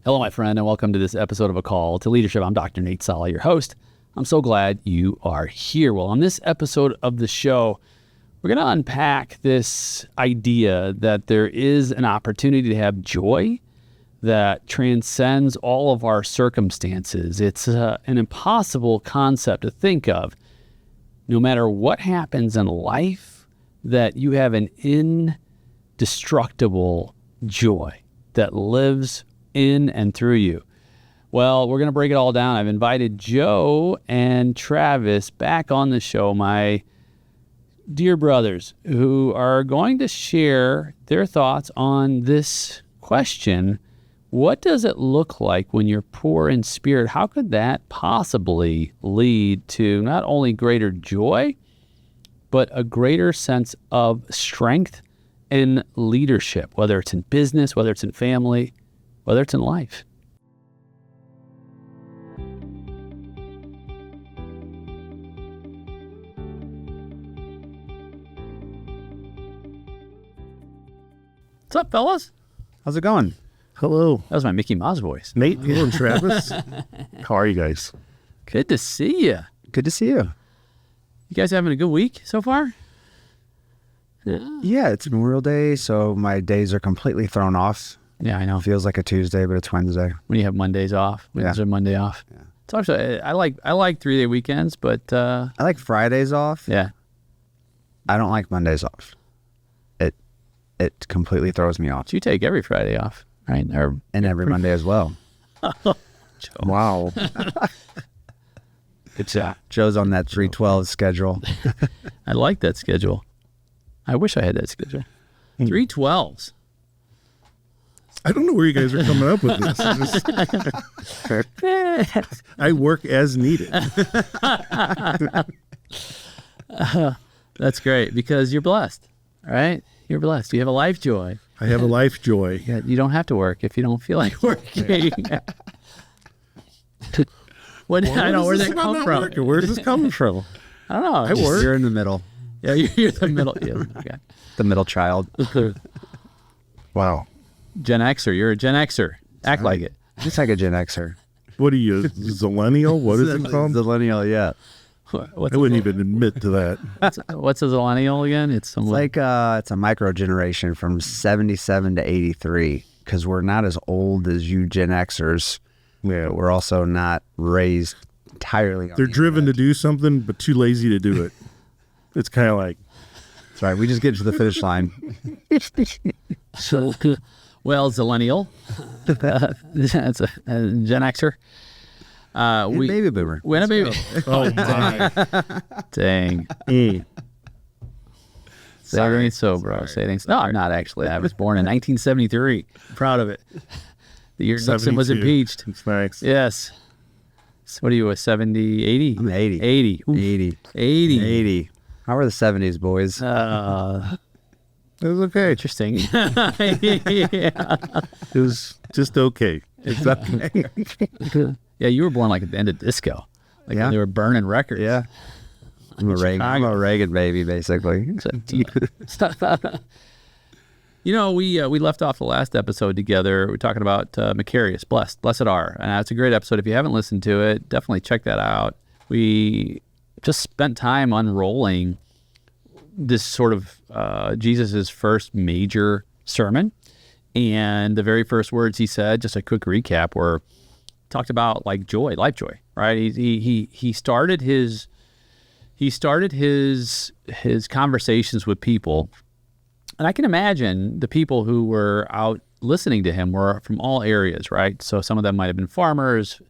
Hello, my friend, and welcome to this episode of A Call to Leadership. I'm Dr. Nate Salah, your host. I'm so glad you are here. Well, on this episode of the show, we're going to unpack this idea that there is an opportunity to have joy that transcends all of our circumstances. It's an impossible concept to think of. No matter what happens in life, that you have an indestructible joy that lives in and through you. Well, we're going to break it all down. I've invited Joe and Travis back on the show, my dear brothers, who are going to share their thoughts on this question. What does it look like when you're poor in spirit? How could that possibly lead to not only greater joy, but a greater sense of strength and leadership, whether it's in business, whether it's in family, whether it's in life? What's up, fellas? How's it going? Hello. That was my Mickey Mouse voice. Nate, hello, and Travis. How are you guys? Good to see you. Good to see you. You guys having a good week so far? Yeah, it's Memorial Day, so my days are completely thrown off. Yeah, I know. Feels like a Tuesday, but it's Wednesday. When you have Mondays off. Wednesday, Monday off. Yeah. It's actually, I like 3-day weekends, but I like Fridays off. yeah. I don't like Mondays off. It completely throws me off. But you take every Friday off, right? Or And every Monday as well. Wow. good job. Joe's on that 312 schedule. I like that schedule. I wish I had that schedule. 312s. I don't know where you guys are coming up with this. I work as needed. That's great because you're blessed, right? You're blessed. You have a life joy. I have a life joy. Yeah, you don't have to work if you don't feel like working. I know, where'd that come from? Working? Where's this coming from? I don't know. I work. You're in the middle. Yeah, you're the middle. Yeah, okay. The middle child. Wow. Gen Xer. You're a Gen Xer. Act like it. Just like a Gen Xer. What are you, Zillennial? What is it called? Millennial, yeah. What's I wouldn't even admit to that. What's a zillennial again? It's Like it's a micro generation from 77 to 83 because we're not as old as you Gen Xers. Yeah. We're also not raised entirely on They're the driven to internet. do something, but too lazy to do it. It's kind of like, That's right. We just get to the finish line. well, zillennial. That's a Gen Xer. Baby boomer. When a baby. oh my. Dang. Say everything so, bro. Say things. No, I'm not actually. I was born in 1973. Proud of it. The year Nixon was 72. impeached. It's nice. Yes. So what are you, a 70, 80? I'm 80. 80. Oof. 80. 80. 80. How were the 70s, boys? It was okay. Interesting. It was just okay. It's okay. Yeah, you were born like at the end of disco. Like Yeah. when they were burning records. Yeah. I'm a Reagan baby, basically. You know, we left off the last episode together. We're talking about Macarius, Blessed Are. And it's a great episode. If you haven't listened to it, definitely check that out. We just spent time unrolling this sort of Jesus's first major sermon. And the very first words he said, just a quick recap, were talked about like joy, life joy, right? He started his conversations with people. And I can imagine the people who were out listening to him were from all areas, right? So some of them might have been farmers,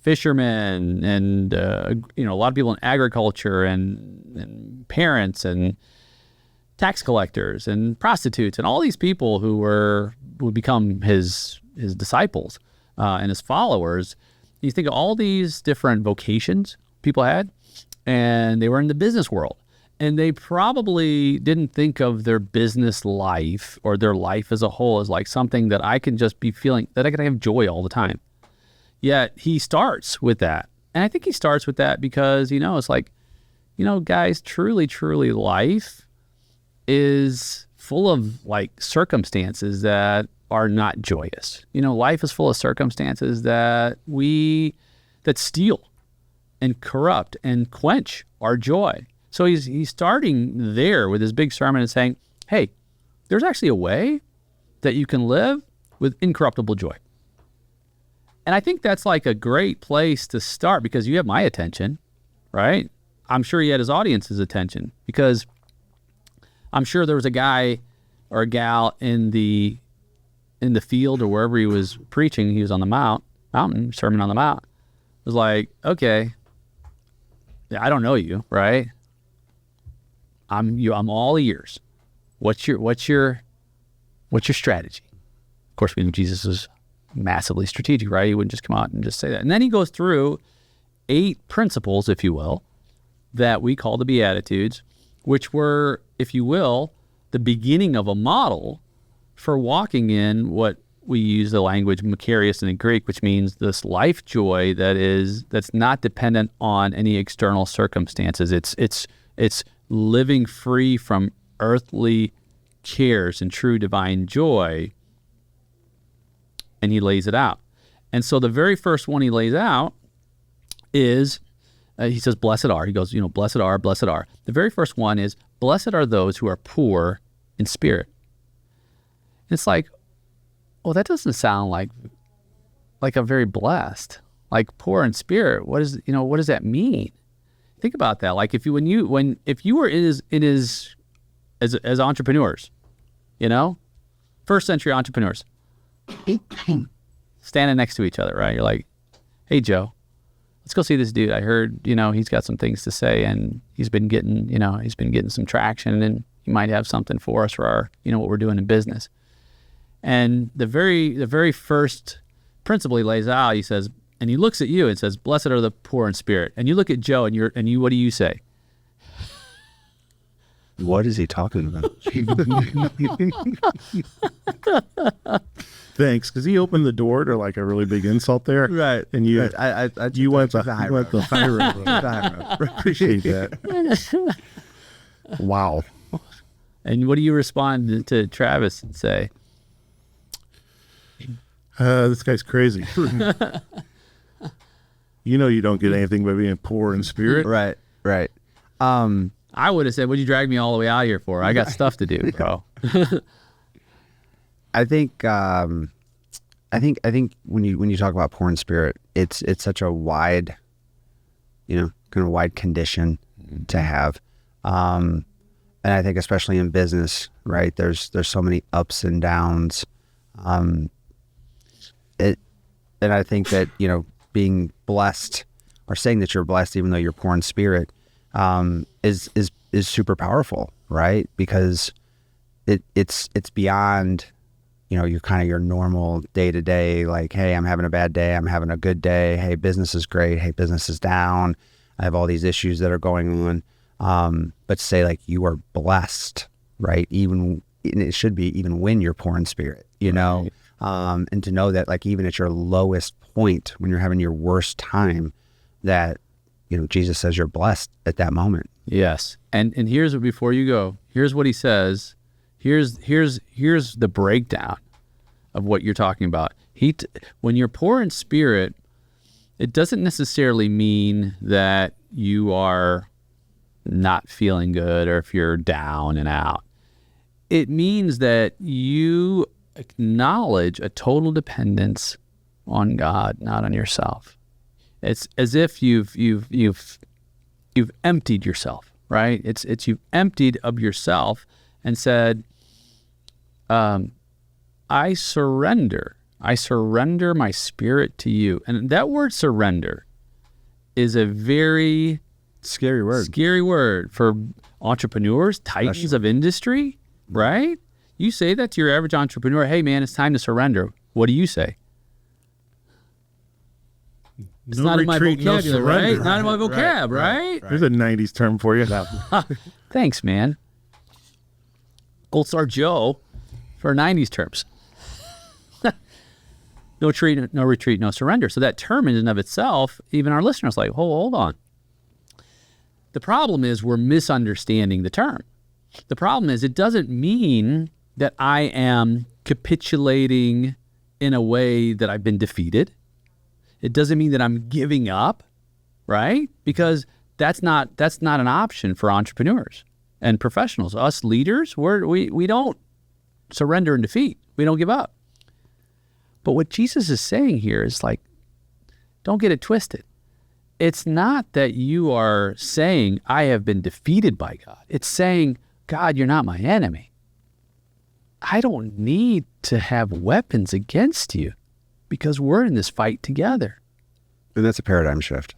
fishermen, and a lot of people in agriculture, and parents, and tax collectors, and prostitutes, and all these people who would become his disciples and his followers. You think of all these different vocations people had, and they were in the business world. And they probably didn't think of their business life or their life as a whole as like something that I can just be feeling, that I can have joy all the time. Yet he starts with that. And I think he starts with that because, it's like, guys, truly, life is full of like circumstances that are not joyous. Life is full of circumstances that steal and corrupt and quench our joy. So he's starting there with his big sermon and saying, hey, there's actually a way that you can live with incorruptible joy. And I think that's like a great place to start, because you have my attention, right? I'm sure he had his audience's attention, because I'm sure there was a guy or a gal in the field or wherever he was preaching. He was on the mountain, Sermon on the Mount. It was like, okay, I don't know you, right? I'm all ears. What's your strategy? Of course, we knew Jesus was massively strategic, right? He wouldn't just come out and just say that. And then he goes through 8 principles, if you will, that we call the Beatitudes, which were, if you will, the beginning of a model for walking in what we use the language Makarios in the Greek, which means this life joy that's not dependent on any external circumstances. It's living free from earthly cares and true divine joy. And he lays it out. And so the very first one he lays out is, he says, blessed are. He goes, blessed are, blessed are. The very first one is, blessed are those who are poor in spirit. And it's like, well, that doesn't sound like a very blessed, like poor in spirit. What does that mean? Think about that. Like if you were as entrepreneurs, first century entrepreneurs, standing next to each other, right? You're like, hey, Joe, let's go see this dude. I heard, he's got some things to say, and he's been getting some traction, and he might have something for us for our, what we're doing in business. And the very first principle he lays out, he says, and he looks at you and says, blessed are the poor in spirit. And you look at Joe, and you, what do you say? What is he talking about? Thanks, because he opened the door to like a really big insult there, right? And you, right. You went the high road. Appreciate that. Wow. And what do you respond to Travis and say? This guy's crazy. You don't get anything by being poor in spirit, right. I would have said, "What'd you drag me all the way out here for? I got stuff to do, bro." I think when you talk about poor in spirit, it's such a wide, kind of wide condition to have, and I think especially in business, right? There's so many ups and downs, and I think that being blessed or saying that you're blessed even though you're poor in spirit is super powerful, right? Because it's beyond your normal day-to-day, like, hey, I'm having a bad day, I'm having a good day, hey, business is great, hey, business is down, I have all these issues that are going on, but to say like you are blessed, right? Even it should be even when you're poor in spirit, Right. And to know that like even at your lowest point, when you're having your worst time, that Jesus says you're blessed at that moment. Yes. And here's what, before you go, here's what he says. Here's the breakdown of what you're talking about. When you're poor in spirit, it doesn't necessarily mean that you are not feeling good or if you're down and out. It means that you acknowledge a total dependence on God, not on yourself. It's as if you've emptied yourself, right? It's you've emptied of yourself and said, I surrender my spirit to you. And that word surrender is a very Scary word for entrepreneurs, titans of industry, right? You say that to your average entrepreneur, hey man, it's time to surrender. What do you say? It's not in my vocabulary, right? Not in my vocab, right? There's a 90s term for you. Thanks, man. Gold Star Joe for 90s terms. No retreat, no surrender. So that term in and of itself, even our listeners like, hold on. The problem is we're misunderstanding the term. The problem is it doesn't mean that I am capitulating in a way that I've been defeated. It doesn't mean that I'm giving up, right? Because that's not an option for entrepreneurs and professionals. Us leaders, we don't surrender and defeat. We don't give up. But what Jesus is saying here is like, don't get it twisted. It's not that you are saying, I have been defeated by God. It's saying, God, you're not my enemy. I don't need to have weapons against you because we're in this fight together. And that's a paradigm shift.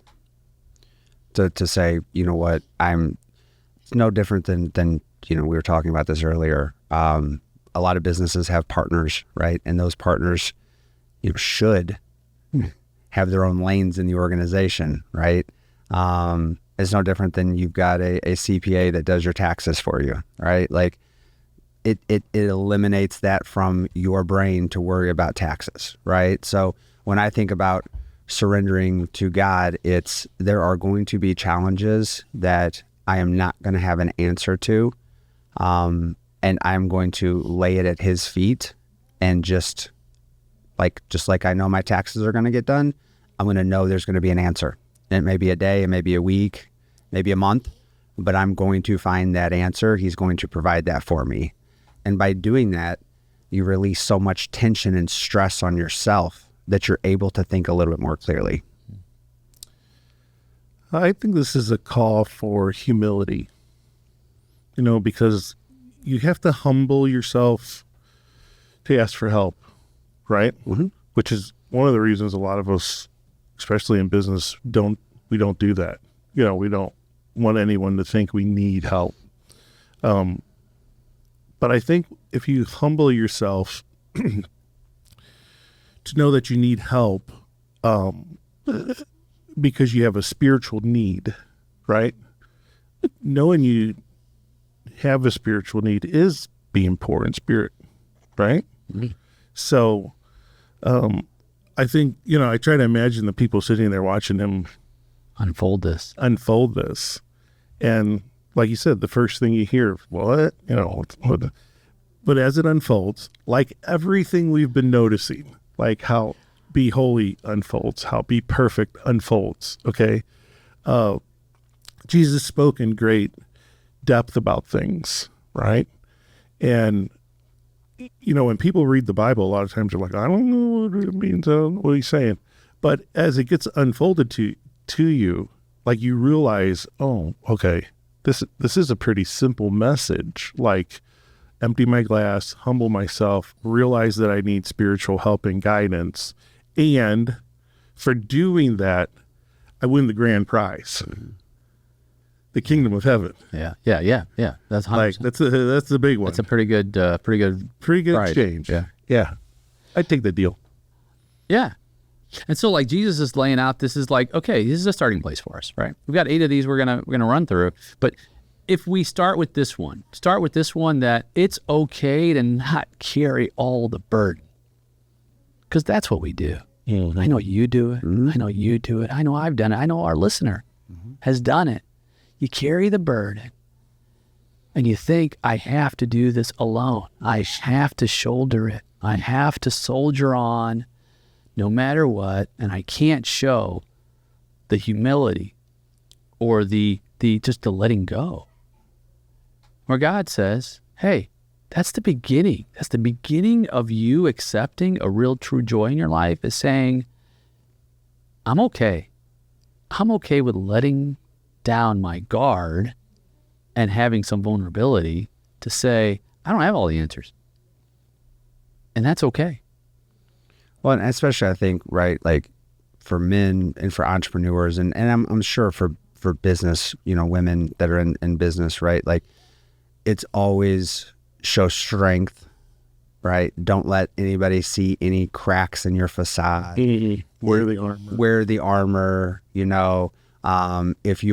To say, you know what, it's no different than we were talking about this earlier. A lot of businesses have partners, right? And those partners, should have their own lanes in the organization, right? It's no different than you've got a CPA that does your taxes for you, right? Like it eliminates that from your brain to worry about taxes, right? So when I think about surrendering to God, there are going to be challenges that I am not going to have an answer to, and I'm going to lay it at His feet, and just like I know my taxes are going to get done, I'm going to know there's going to be an answer. And it may be a day, it may be a week, maybe a month, but I'm going to find that answer. He's going to provide that for me. And by doing that, you release so much tension and stress on yourself that you're able to think a little bit more clearly. I think this is a call for humility, because you have to humble yourself to ask for help, right? Mm-hmm. Which is one of the reasons a lot of us, especially in business, we don't do that. We don't want anyone to think we need help. But I think if you humble yourself to know that you need help, because you have a spiritual need, right? Knowing you have a spiritual need is being poor in spirit, right? Mm-hmm. So, I think, I try to imagine the people sitting there watching him Unfold this. And like you said, the first thing you hear, what? But as it unfolds, like everything we've been noticing, like how be holy unfolds, how be perfect unfolds, okay? Jesus spoke in great depth about things, right? And when people read the Bible, a lot of times they're like, I don't know what it means, what he's saying. But as it gets unfolded to you, like you realize, oh, okay, this is a pretty simple message. Like, empty my glass, humble myself, realize that I need spiritual help and guidance. And for doing that, I win the grand prize. The kingdom of heaven. Yeah. That's 100%. Like that's the big one. That's a pretty good prize. exchange. Yeah. I'd take the deal. Yeah. And so like Jesus is laying out, this is like, okay, this is a starting place for us, right? We've got 8 of these we're gonna run through. But if we start with this one that it's okay to not carry all the burden. Because that's what we do. Mm-hmm. I know you do it. Mm-hmm. I know you do it. I know I've done it. I know our listener has done it. You carry the burden and you think, I have to do this alone. I have to shoulder it. I have to soldier on no matter what. And I can't show the humility or the just the letting go. Where God says, hey, that's the beginning. That's the beginning of you accepting a real true joy in your life, is saying, I'm okay. I'm okay with letting down my guard and having some vulnerability to say, I don't have all the answers. And that's okay. Well, and especially I think, right, like for men and for entrepreneurs, and I'm sure for business, women that are in business, right? Like it's always show strength, right? Don't let anybody see any cracks in your facade. Wear the armor. Wear the armor, if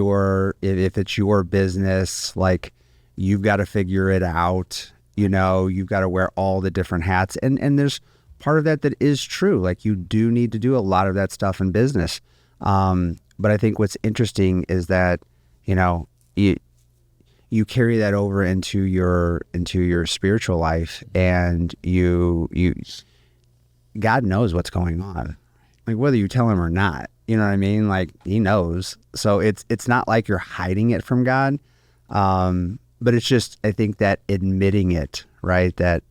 it's your business, like you've got to figure it out, you've got to wear all the different hats. And there's part of that is true. Like you do need to do a lot of that stuff in business. But I think what's interesting is that, you you carry that over into your spiritual life, and you God knows what's going on, like whether you tell him or not. You know what I mean? Like he knows. So it's not like you're hiding it from God, but it's just, I think that admitting it, right? That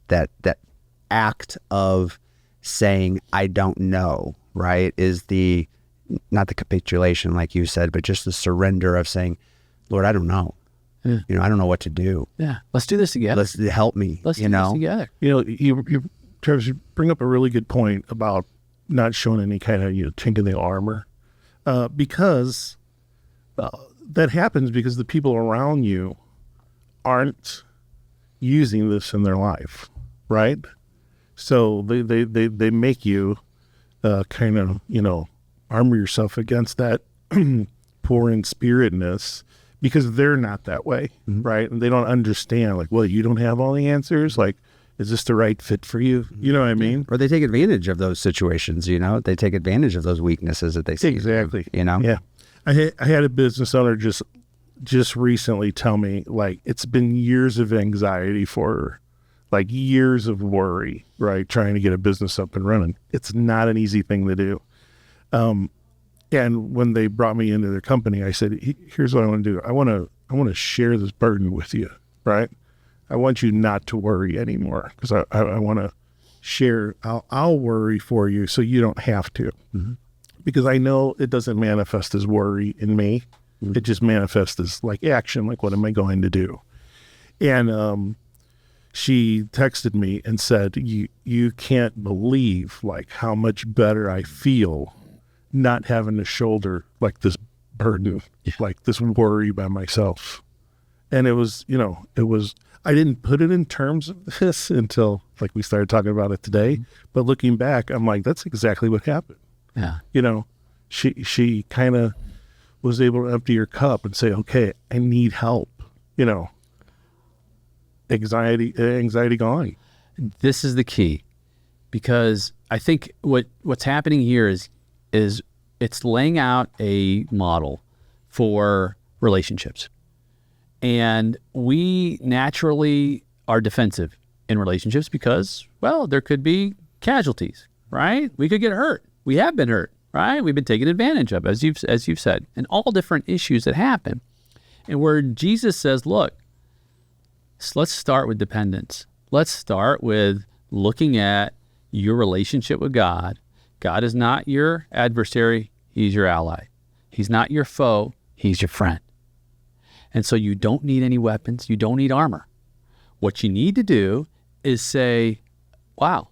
act of saying I don't know, right, is not the capitulation like you said, but just the surrender of saying, Lord, I don't know. Yeah. I don't know what to do. Yeah. Let's do this together. Let's help me. Let's do this together. You Travis, you bring up a really good point about not showing any kind of chink in the armor, because that happens because the people around you aren't using this in their life, right? So they make you kind of armor yourself against that poor in spiritness, because they're not that way, right? And they don't understand, like, well, you don't have all the answers. Like, is this the right fit for you? You know what I mean? Or they take advantage of those situations, they take advantage of those weaknesses that they see. Exactly. Yeah. I had a business owner just recently tell me, like, it's been years of anxiety for her, like years of worry, right? Trying to get a business up and running. It's not an easy thing to do. And when they brought me into their company, I said, here's what I want to do. I want to share this burden with you, right? I want you not to worry anymore, because I want to share. I'll worry for you so you don't have to, because I know it doesn't manifest as worry in me. It just manifests as like action, like what am I going to do? And she texted me and said, you can't believe like how much better I feel not having to shoulder like this burden, like this worry by myself. And it was, I didn't put it in terms of this until like we started talking about it today. But looking back, I'm like, that's exactly what happened. Yeah. She kind of was able to empty her cup and say, okay, I need help. Anxiety gone. This is the key, because I think what's happening here is it's laying out a model for relationships. And we naturally are defensive in relationships because, well, there could be casualties, right? We could get hurt. We have been hurt, right? We've been taken advantage of, as you've said, and all different issues that happen. And where Jesus says, look, let's start with dependence. Let's start with looking at your relationship with God. God is not your adversary. He's your ally. He's not your foe. He's your friend. And so you don't need any weapons. You don't need armor. What you need to do is say, wow,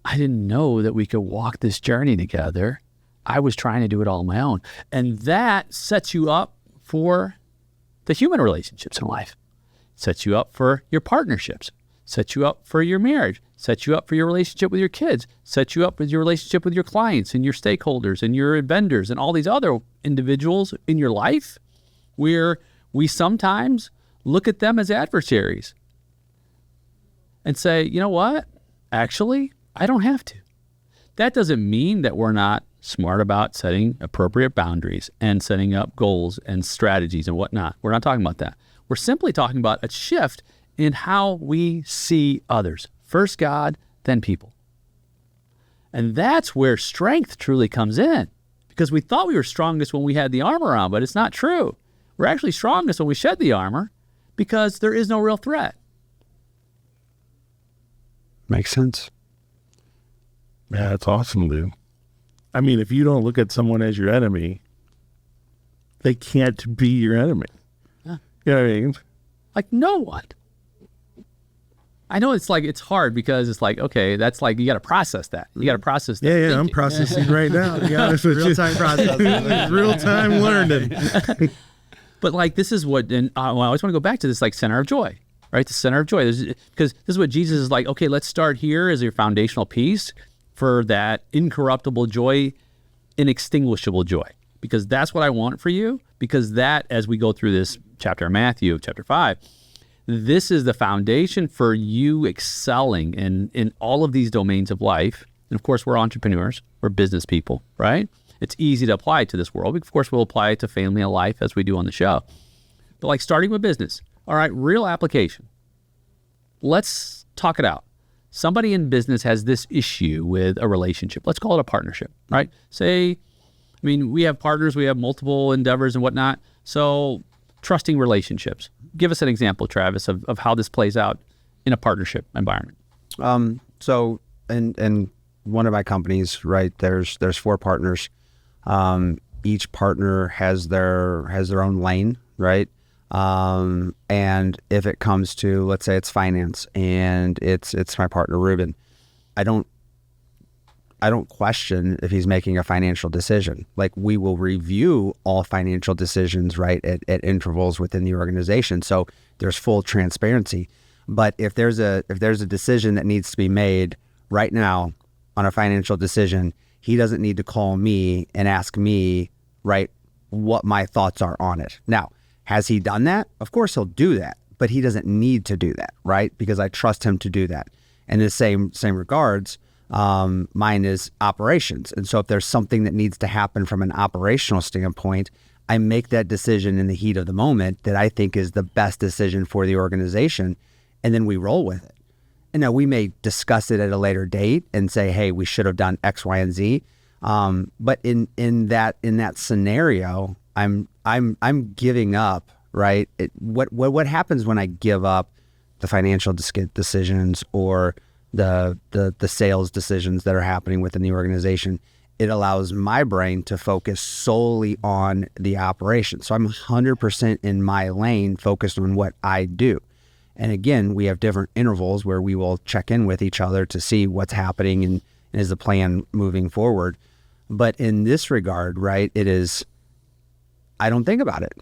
I didn't know that we could walk this journey together. I was trying to do it all on my own. And that sets you up for the human relationships in life. Sets you up for your partnerships. Sets you up for your marriage. Sets you up for your relationship with your kids. Sets you up with your relationship with your clients and your stakeholders and your vendors and all these other individuals in your life, where we sometimes look at them as adversaries and say, you know what? Actually, I don't have to. That doesn't mean that we're not smart about setting appropriate boundaries and setting up goals and strategies and whatnot. We're not talking about that. We're simply talking about a shift in how we see others. First God, then people. And that's where strength truly comes in, because we thought we were strongest when we had the armor on, but it's not true. We're actually strongest when we shed the armor, because there is no real threat. Makes sense. Yeah, that's awesome, dude. I mean, if you don't look at someone as your enemy, they can't be your enemy. Yeah. You know what I mean? Like no one. I know it's hard because it's like, okay, that's like, you got to process that. You got to process that. Yeah, I'm processing right now, to be honest with you. Real-time processing. Real-time learning. But like, this is what, and I always want to go back to this, like, center of joy, right? The center of joy. Because this is what Jesus is like, okay, let's start here as your foundational piece for that incorruptible joy, inextinguishable joy. Because that's what I want for you. Because that, as we go through this chapter of Matthew, chapter 5, this is the foundation for you excelling in all of these domains of life. And of course, we're entrepreneurs, we're business people, right? It's easy to apply it to this world. Of course, we'll apply it to family and life as we do on the show. But like starting with business, All right, real application. Let's talk it out. Somebody in business has this issue with a relationship. Let's call it a partnership, right? We have partners, we have multiple endeavors and whatnot. So trusting relationships. Give us an example, Travis, of how this plays out in a partnership environment. So in one of my companies, right, there's 4 partners. Each partner has their own lane, right? And if it comes to, let's say it's finance and it's my partner, Ruben, I don't question if he's making a financial decision. Like, we will review all financial decisions, right, at intervals within the organization. So there's full transparency. But if there's a decision that needs to be made right now on a financial decision, he doesn't need to call me and ask me, right, what my thoughts are on it. Now, has he done that? Of course he'll do that, but he doesn't need to do that, right? Because I trust him to do that. And in the same regards, mine is operations. And so if there's something that needs to happen from an operational standpoint, I make that decision in the heat of the moment that I think is the best decision for the organization, and then we roll with it. And now we may discuss it at a later date and say, hey, we should have done X, Y, and Z. But in that scenario, I'm giving up, right? What happens when I give up the financial decisions or the sales decisions that are happening within the organization? It allows my brain to focus solely on the operation. So I'm 100% in my lane, focused on what I do. And again, we have different intervals where we will check in with each other to see what's happening and is the plan moving forward. But in this regard, right, I don't think about it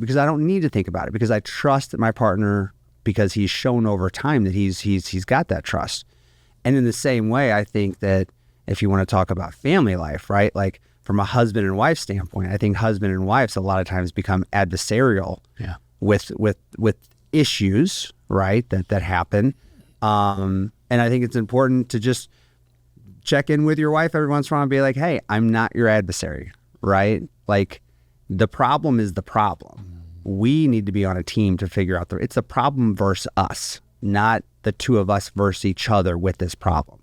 because I don't need to think about it, because I trust my partner, because he's shown over time that he's got that trust. And in the same way, I think that if you want to talk about family life, right, like from a husband and wife standpoint, I think husband and wives a lot of times become adversarial with issues, right, that happen. And I think it's important to just check in with your wife every once in a while and be like, hey, I'm not your adversary, right? Like, the problem is the problem. We need to be on a team to figure out it's a problem versus us, not the two of us versus each other with this problem.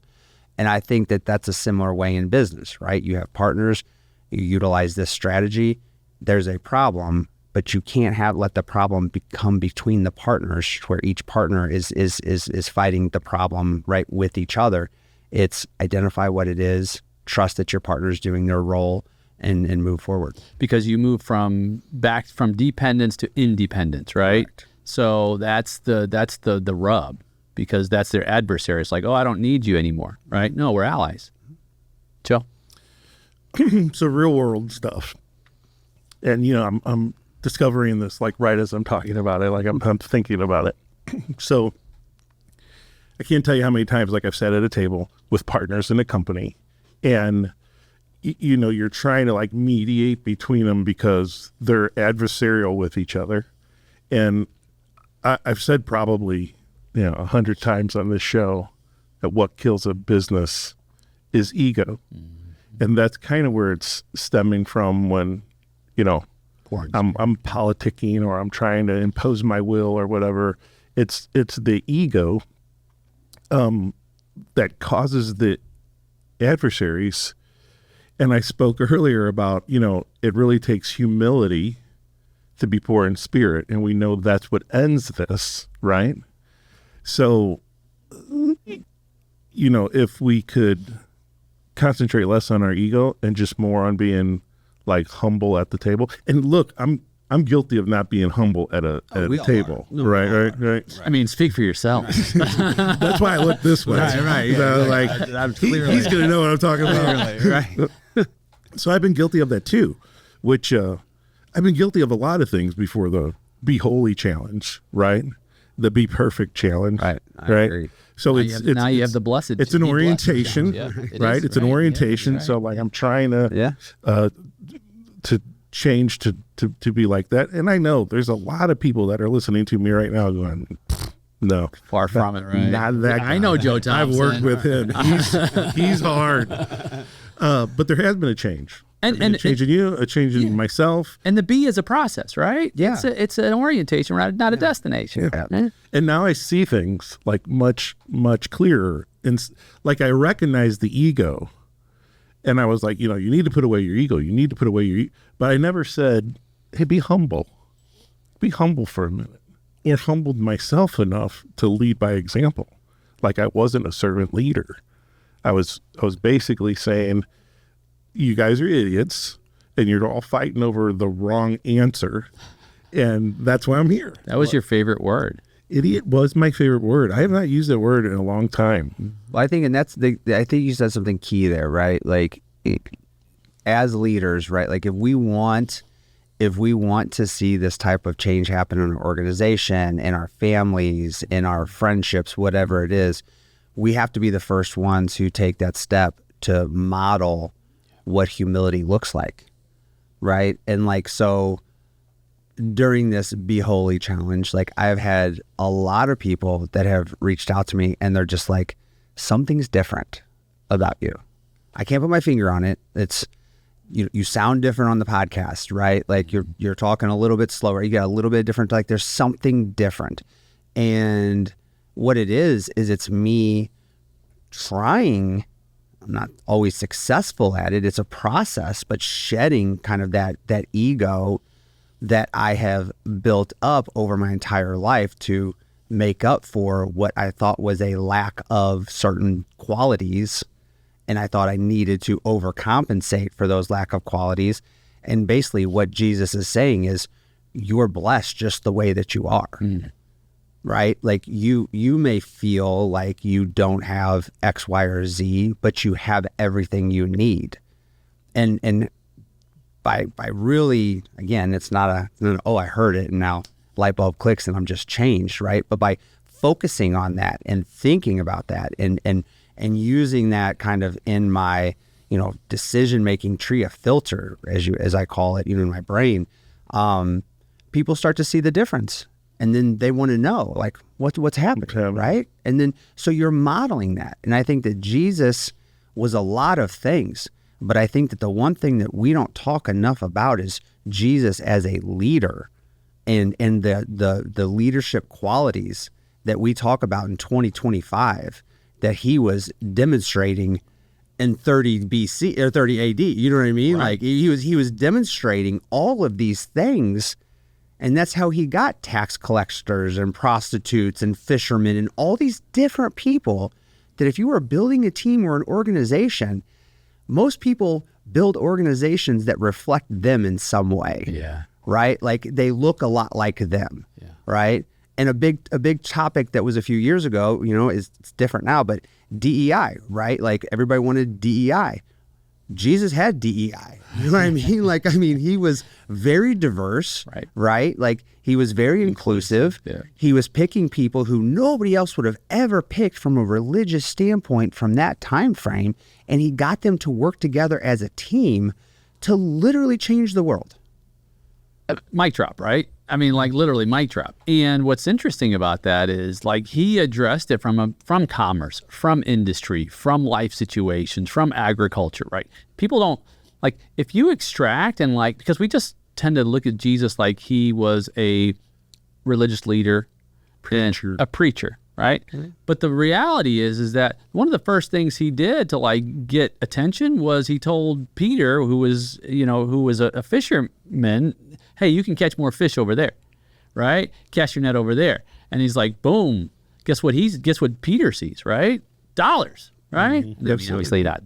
And I think that that's a similar way in business, right? You have partners, you utilize this strategy, there's a problem, but you can't let the problem become between the partners where each partner is fighting the problem, right, with each other. It's identify what it is, trust that your partner is doing their role, and move forward. Because you move from dependence to independence, right? Correct. So that's the rub, because that's their adversary. It's like, oh, I don't need you anymore, right? No, we're allies. Joe? So real world stuff. And, I'm discovering this like right as I'm talking about it, like I'm thinking about it. So I can't tell you how many times, like, I've sat at a table with partners in a company, and you're trying to like mediate between them because they're adversarial with each other. And I've said probably 100 times on this show that what kills a business is ego. Mm-hmm. And that's kind of where it's stemming from when I'm politicking or I'm trying to impose my will or whatever. It's the ego that causes the adversaries. And I spoke earlier about, it really takes humility to be poor in spirit. And we know that's what ends this, right? So, if we could concentrate less on our ego and just more on being like humble at the table. And look, I'm guilty of not being humble at a table. Right. I mean, speak for yourself. That's why I look this way. Right. He's going to know what I'm talking about. Right. So I've been guilty of that too, which I've been guilty of a lot of things before the Be Holy challenge, right? The Be Perfect challenge, right? I agree. So now you have the blessed. It's an orientation, right? It's an orientation. Right. So like I'm trying to change to be like that. And I know there's a lot of people that are listening to me right now going, no, far from it, right? Not that guy. I know Joe Thompson. I've worked with him. He's hard. But there has been a change. And changing you, a changing myself. And the B is a process, right? Yeah. It's an orientation, right? Not a destination. Yeah. And now I see things like much, much clearer. And like I recognize the ego. And I was like, you need to put away your ego. You need to put away your ego. But I never said, hey, be humble. Be humble for a minute. Or humbled myself enough to lead by example. Like I wasn't a servant leader. I was basically saying, you guys are idiots and you're all fighting over the wrong answer. And that's why I'm here. That was your favorite word. Idiot was my favorite word. I have not used that word in a long time. Well, I think, and I think you said something key there, right? Like as leaders, right? Like if we want to see this type of change happen in our organization, in our families, in our friendships, whatever it is, we have to be the first ones who take that step to model what humility looks like, right? And like, so during this Be Holy challenge, like I've had a lot of people that have reached out to me and they're just like, something's different about you. I can't put my finger on it. It's, you sound different on the podcast, right? Like you're talking a little bit slower. You got a little bit different, like there's something different. And what it is it's me trying. I'm not always successful at it. It's a process, but shedding kind of that ego that I have built up over my entire life to make up for what I thought was a lack of certain qualities. And I thought I needed to overcompensate for those lack of qualities. And basically what Jesus is saying is you're blessed just the way that you are. Right? Like you may feel like you don't have X, Y, or Z, but you have everything you need. And by really, again, it's not I heard it and now light bulb clicks and I'm just changed, right? But by focusing on that and thinking about that and using that kind of in my, decision-making tree, a filter, as I call it, in my brain, people start to see the difference. And then they want to know, like, what's happening, right? And then, so you're modeling that. And I think that Jesus was a lot of things, but I think that the one thing that we don't talk enough about is Jesus as a leader and the leadership qualities that we talk about in 2025 that he was demonstrating in 30 BC or 30 AD. You know what I mean? Right. Like he was demonstrating all of these things. And that's how he got tax collectors and prostitutes and fishermen and all these different people that if you were building a team or an organization, most people build organizations that reflect them in some way. Yeah. Right? Like they look a lot like them. Yeah. Right? And a big topic that was a few years ago, it's different now, but DEI, right? Like everybody wanted DEI. Jesus had DEI. You know what I mean? He was very diverse, right? Like he was very inclusive. Yeah. He was picking people who nobody else would have ever picked from a religious standpoint from that time frame. And he got them to work together as a team to literally change the world. Mic drop, right? I mean, like literally mic drop. And what's interesting about that is like he addressed it from commerce, from industry, from life situations, from agriculture, right? People don't like if you extract and like, because we just tend to look at Jesus like he was a religious leader, a preacher, right? Mm-hmm. But the reality is that one of the first things he did to like get attention was he told Peter, who was a fisherman, hey, you can catch more fish over there, right? Cast your net over there. And he's like, boom. Guess what Peter sees, right? Dollars, right? Mm-hmm. I mean, obviously not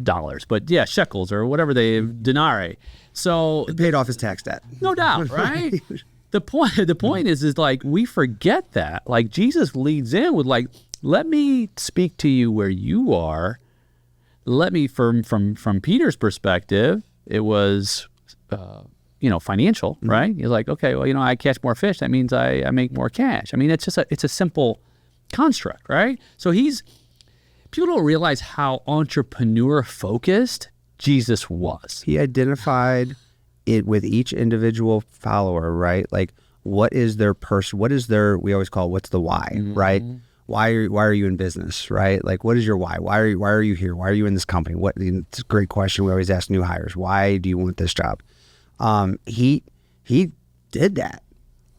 dollars, but yeah, shekels or whatever denarii. So it paid off his tax debt. No doubt, right? The point is like we forget that. Like Jesus leads in with like, let me speak to you where you are. Let me from Peter's perspective, it was financial, right? He's like, okay, well, I catch more fish. That means I make more cash. I mean, it's a simple construct, right? So people don't realize how entrepreneur focused Jesus was. He identified it with each individual follower, right? Like, what is their we always call it, what's the why, right? why are you in business, right? Like, what is your why? Why are you here? Why are you in this company? It's a great question. We always ask new hires, why do you want this job? He did that,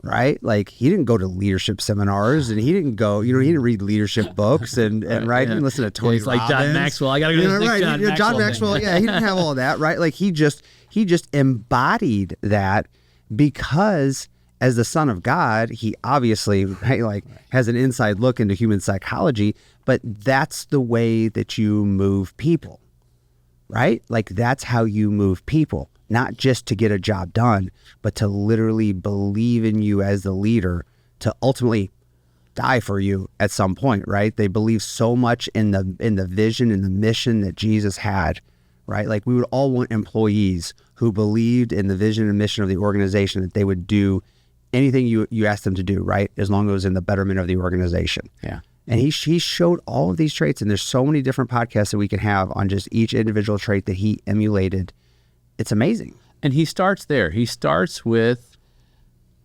right? Like, he didn't go to leadership seminars, and he didn't go, he didn't read leadership books and right. He didn't listen to Tony He's like Robbins. John Maxwell. I gotta go to this John Maxwell. Yeah, he didn't have all that, right? Like, he just embodied that because as the Son of God, he obviously, right, like, has an inside look into human psychology, but that's the way that you move people, right? Like, that's how you move people, not just to get a job done, but to literally believe in you as the leader, to ultimately die for you at some point, right? They believe so much in the vision and the mission that Jesus had, right? Like, we would all want employees who believed in the vision and mission of the organization, that they would do anything you asked them to do, right? As long as it was in the betterment of the organization. Yeah. And he showed all of these traits, and there's so many different podcasts that we can have on just each individual trait that he emulated. It's amazing. And he starts there. He starts with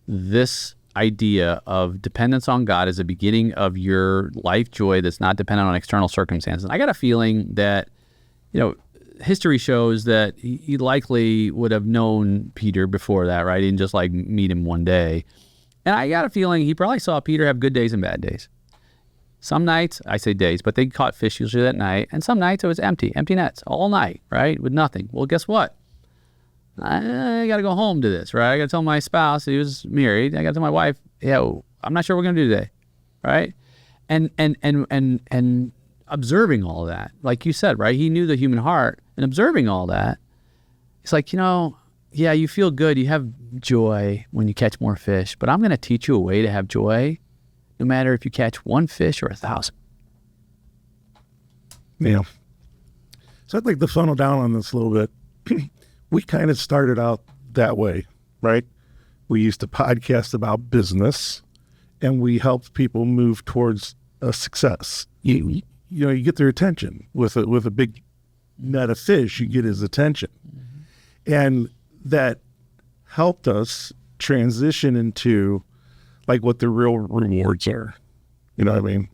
this idea of dependence on God as the beginning of your life joy that's not dependent on external circumstances. And I got a feeling that, history shows that he likely would have known Peter before that, right? He didn't just like meet him one day. And I got a feeling he probably saw Peter have good days and bad days. Some nights, I say days, but they caught fish usually that night. And some nights it was empty nets all night, right? With nothing. Well, guess what? I got to go home to this, right? I got to tell my spouse, he was married. I got to tell my wife, I'm not sure what we're going to do today, right? And observing all of that, like you said, right? He knew the human heart, and observing all that, it's like, yeah, you feel good. You have joy when you catch more fish, but I'm going to teach you a way to have joy, no matter if you catch one fish or 1,000. Yeah. So I'd like to funnel down on this a little bit. We kind of started out that way, right? We used to podcast about business, and we helped people move towards a success. You get their attention with a big net of fish. You get his attention, and that helped us transition into like what the real rewards are. You know what I mean?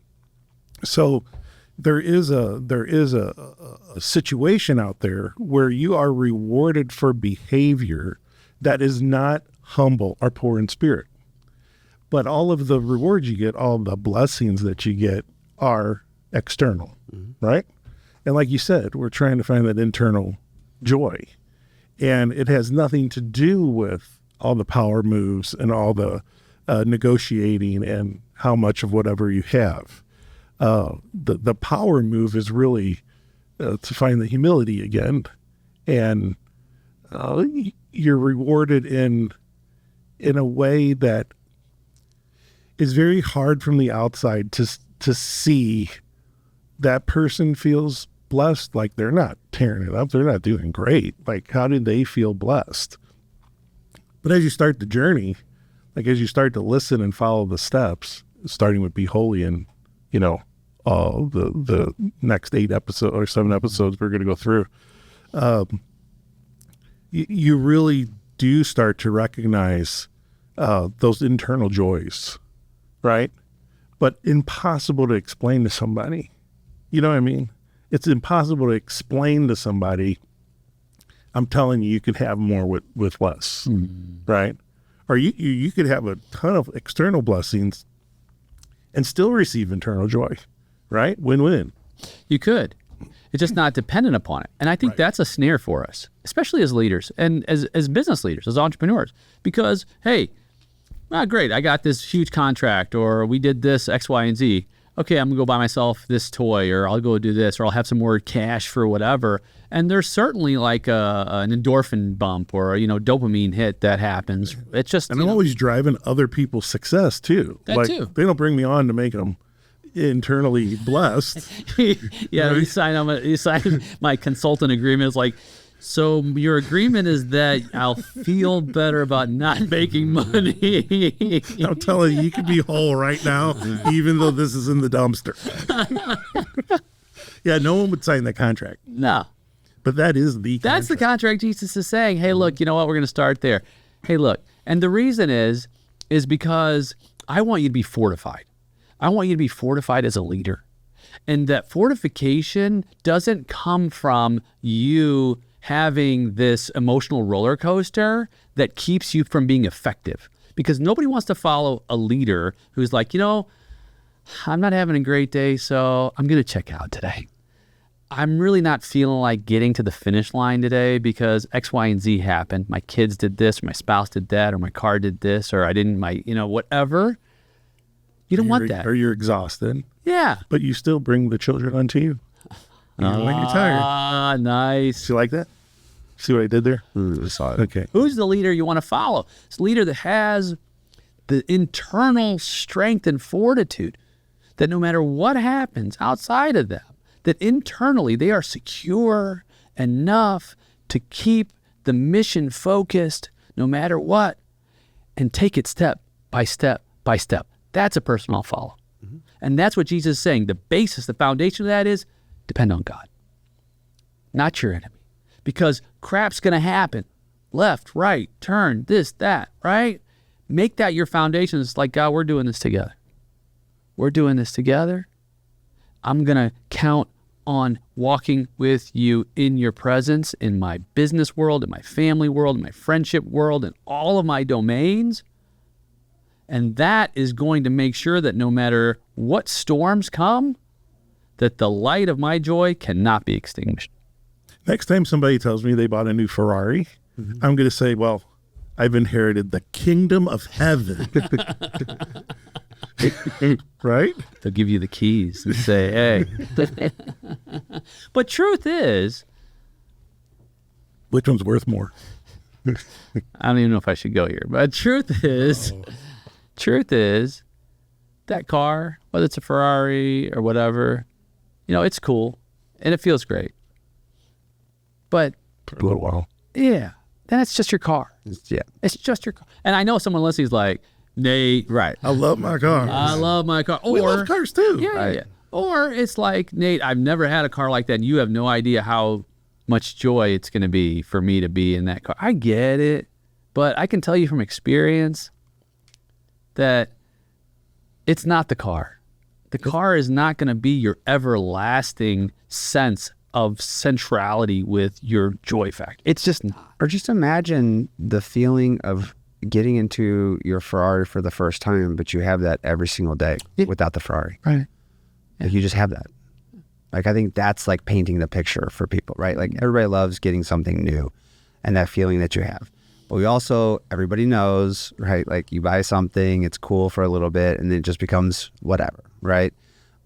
So there is a situation out there where you are rewarded for behavior that is not humble or poor in spirit, but all of the rewards you get, all the blessings that you get, are external, right? And like you said, we're trying to find that internal joy, and it has nothing to do with all the power moves and all the negotiating and how much of whatever you have. The power move is really to find the humility again, and you're rewarded in a way that is very hard from the outside to see. That person feels blessed, like they're not tearing it up, they're not doing great. Like, how do they feel blessed? But as you start the journey, like as you start to listen and follow the steps, starting with Be Holy and the next 8 episodes or 7 episodes we're going to go through, you really do start to recognize those internal joys, right? But impossible to explain to somebody. You know what I mean? It's impossible to explain to somebody, I'm telling you, you could have more with less, right? Or you could have a ton of external blessings and still receive internal joy, right? Win-win. You could. It's just not dependent upon it. And I think that's a snare for us, especially as leaders and as business leaders, as entrepreneurs. Because, hey, great, I got this huge contract, or we did this X, Y, and Z. Okay, I'm going to go buy myself this toy, or I'll go do this, or I'll have some more cash for whatever. And there's certainly like an endorphin bump or dopamine hit that happens. It's just, and I'm always driving other people's success too. That too. They don't bring me on to make them internally blessed. Yeah, right? you sign my consultant agreement. It's like, so your agreement is that I'll feel better about not making money. I'm telling you, you could be whole right now, even though this is in the dumpster. Yeah, no one would sign that contract. No. But that's the contract Jesus is saying. Hey, look, you know what? We're going to start there. Hey, look. And the reason is because I want you to be fortified. I want you to be fortified as a leader. And that fortification doesn't come from you having this emotional roller coaster that keeps you from being effective. Because nobody wants to follow a leader who's like, I'm not having a great day, so I'm going to check out today. I'm really not feeling like getting to the finish line today because X, Y, and Z happened. My kids did this, or my spouse did that, or my car did this, or I didn't, whatever. You don't want that. Or you're exhausted. Yeah. But you still bring the children unto you. Even when you're tired. Ah, nice. See like that? See what I did there? I saw it. Okay. Who's the leader you want to follow? It's a leader that has the internal strength and fortitude that no matter what happens outside of them, that internally they are secure enough to keep the mission focused no matter what and take it step by step by step. That's a person I'll follow. Mm-hmm. And that's what Jesus is saying. The basis, the foundation of that is depend on God, not your enemy. Because crap's going to happen. Left, right, turn, this, that, right? Make that your foundation. It's like, God, we're doing this together. We're doing this together. I'm going to count on walking with you in your presence, in my business world, in my family world, in my friendship world, in all of my domains. And that is going to make sure that no matter what storms come, that the light of my joy cannot be extinguished. Next time somebody tells me they bought a new Ferrari, I'm going to say, well, I've inherited the kingdom of heaven. Right? They'll give you the keys and say, hey. But truth is, which one's worth more? I don't even know if I should go here, but truth is, that car, whether it's a Ferrari or whatever, it's cool and it feels great. But For a little while. yeah, then it's just your car. Yeah. It's just your car. And I know someone listening is like, Nate, Right. I love my car. I love my car. We love cars too. Yeah, Right. yeah. Or it's like, Nate, I've never had a car like that, and you have no idea how much joy it's going to be for me to be in that car. I get it, but I can tell you from experience that it's not the car. The car is not going to be your everlasting sense of centrality with your joy factor. It's just not. Or just imagine the feeling of getting into your Ferrari for the first time, but you have that every single day without the Ferrari. Right. Like you just have that. Like I think that's like painting the picture for people, right? Like everybody loves getting something new and that feeling that you have. But we also, everybody knows, right? Like you buy something, it's cool for a little bit and then it just becomes whatever, right?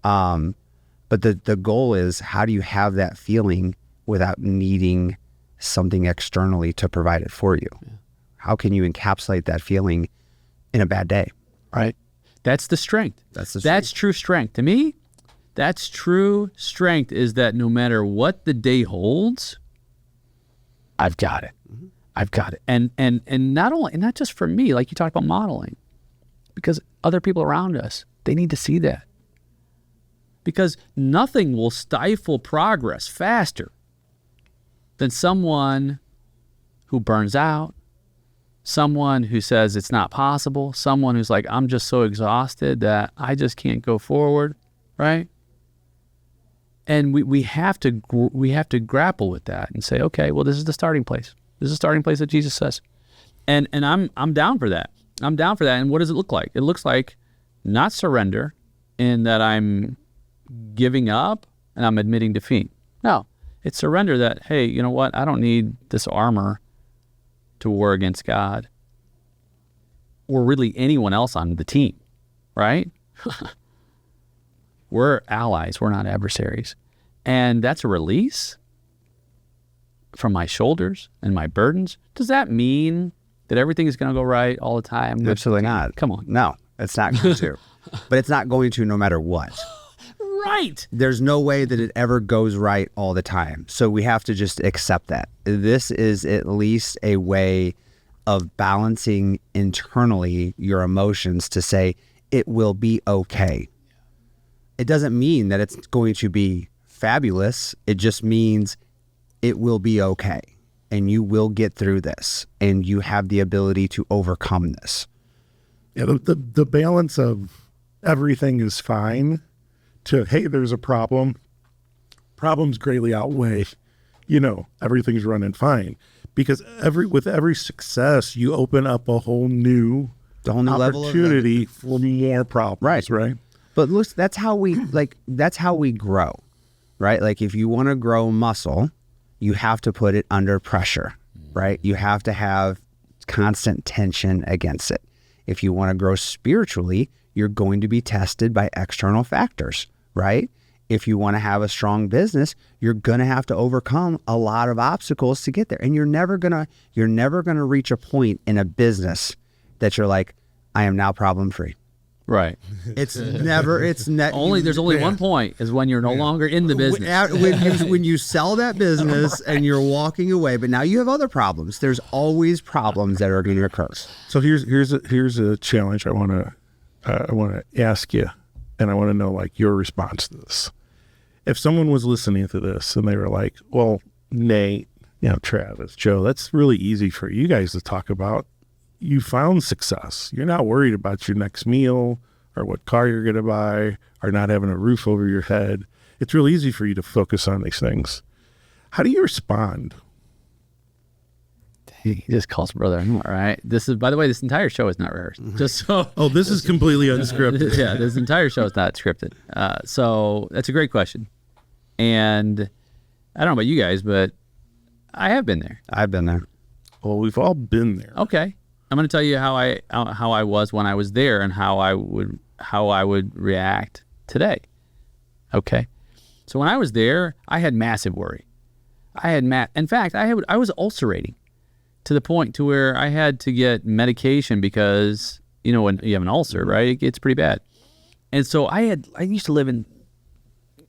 But the goal is, how do you have that feeling without needing something externally to provide it for you? Yeah. How can you encapsulate that feeling in a bad day? Right. That's the strength. That's true strength. To me, that's true strength, is that no matter what the day holds, I've got it. Mm-hmm. I've got it. And not just for me, like you talked about modeling, because other people around us, they need to see that. Because nothing will stifle progress faster than someone who burns out, someone who says it's not possible, someone who's like, I'm just so exhausted that I just can't go forward, right? And we have to grapple with that and say, okay, well, this is the starting place. This is the starting place that Jesus says. And I'm down for that. I'm down for that. And what does it look like? It looks like not surrender in that I'm giving up and I'm admitting defeat. No, it's surrender that, hey, you know what? I don't need this armor to war against God or really anyone else on the team, right? We're allies. We're not adversaries. And that's a release from my shoulders and my burdens. Does that mean that everything is going to go right all the time? Absolutely not. Come on. No, it's not going to. But it's not going to no matter what. Right. There's no way that it ever goes right all the time. So we have to just accept that. This is at least a way of balancing internally your emotions to say it will be okay. It doesn't mean that it's going to be fabulous. It just means it will be okay. And you will get through this. And you have the ability to overcome this. Yeah, the balance of everything is fine to, hey, there's a problem. Problems greatly outweigh, everything's running fine. Because with every success, you open up a whole new opportunity for more problems, right? But look, that's how we grow, right? Like if you want to grow muscle, you have to put it under pressure, right? You have to have constant tension against it. If you want to grow spiritually, you're going to be tested by external factors, right? If you want to have a strong business, you're going to have to overcome a lot of obstacles to get there. And you're never going to reach a point in a business that you're like, I am now problem free. Right. There's only one point is when you're no longer in the business. When you sell that business and you're walking away, but now you have other problems. There's always problems that are going to occur. So here's a challenge I want to ask you, and I want to know like your response to this. If someone was listening to this and they were like, well, Nate, Travis, Joe, that's really easy for you guys to talk about. You found success. You're not worried about your next meal or what car you're going to buy or not having a roof over your head. It's real easy for you to focus on these things. How do you respond? He just calls brother. All right. By the way, this entire show is not rehearsed. Just so. Oh, this is completely unscripted. Yeah, this entire show is not scripted. So that's a great question. And I don't know about you guys, but I have been there. I've been there. Well, we've all been there. Okay. I'm going to tell you how I was when I was there and how I would react today. Okay. So when I was there, I had massive worry. In fact, I was ulcerating to the point to where I had to get medication because, when you have an ulcer, right, it's pretty bad. And so I used to live in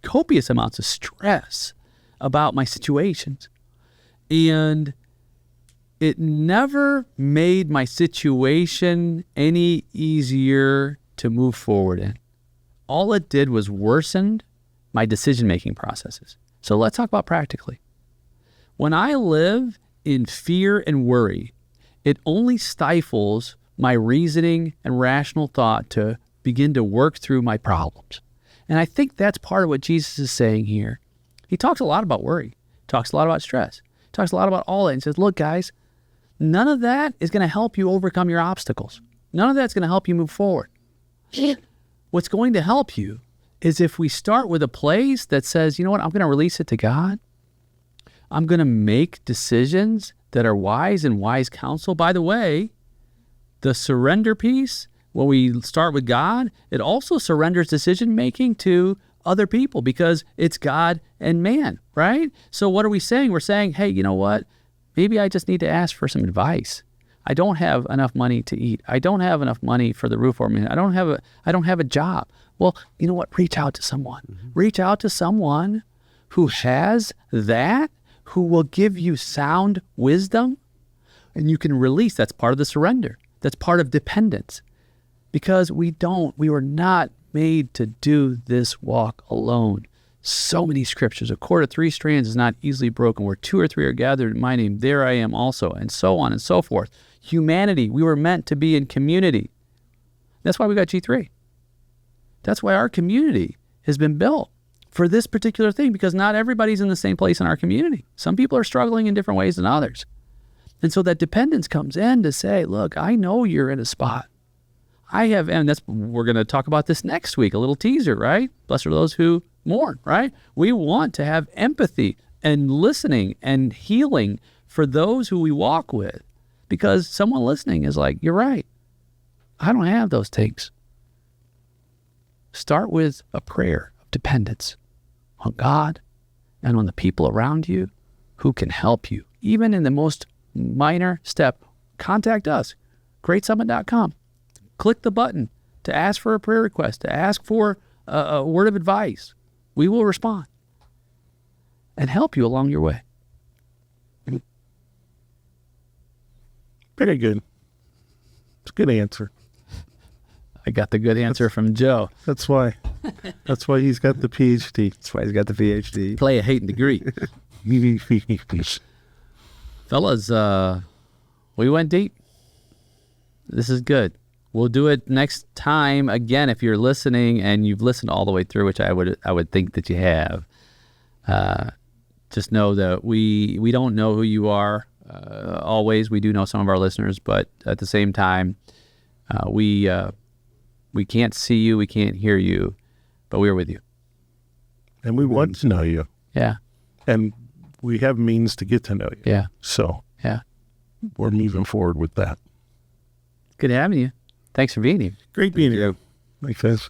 copious amounts of stress about my situations. And it never made my situation any easier to move forward in. All it did was worsened my decision-making processes. So let's talk about practically. When I live in fear and worry, it only stifles my reasoning and rational thought to begin to work through my problems. And I think that's part of what Jesus is saying here. He talks a lot about worry, talks a lot about stress, talks a lot about all that. And says, look, guys, none of that is going to help you overcome your obstacles. None of that's going to help you move forward. What's going to help you is if we start with a place that says, you know what, I'm going to release it to God. I'm going to make decisions that are wise and wise counsel. By the way, the surrender piece, when we start with God, it also surrenders decision-making to other people because it's God and man, right? So what are we saying? We're saying, hey, you know what? Maybe I just need to ask for some advice. I don't have enough money to eat. I don't have enough money for the roof over me. I don't have a job. Well, you know what? Reach out to someone. Mm-hmm. Reach out to someone who has that, who will give you sound wisdom, and you can release. That's part of the surrender. That's part of dependence. Because we were not made to do this walk alone. So many scriptures. A cord of 3 strands is not easily broken. Where 2 or 3 are gathered in my name, there I am also, and so on and so forth. Humanity, we were meant to be in community. That's why we got G3. That's why our community has been built for this particular thing, because not everybody's in the same place in our community. Some people are struggling in different ways than others. And so that dependence comes in to say, look, I know you're in a spot. We're going to talk about this next week, a little teaser, right? Blessed are those who mourn, right? We want to have empathy and listening and healing for those who we walk with, because someone listening is like, you're right. I don't have those things. Start with a prayer of dependence on God and on the people around you who can help you. Even in the most minor step, contact us, greatsummit.com. Click the button to ask for a prayer request, to ask for a word of advice. We will respond and help you along your way. Very good. It's a good answer. I got the good answer from Joe. That's why he's got the PhD. That's why he's got the PhD. Play a hating degree. Fellas, we went deep. This is good. we'll do it next time. Again, if you're listening and you've listened all the way through, which I would think that you have, just know that we don't know who you are. Always, we do know some of our listeners, but at the same time, we can't see you, we can't hear you, but we're with you. And we want to know you. Yeah. And we have means to get to know you. Yeah. So Yeah. we're moving forward with that. Good having you. Thanks for being here. Great being here. Thanks, guys.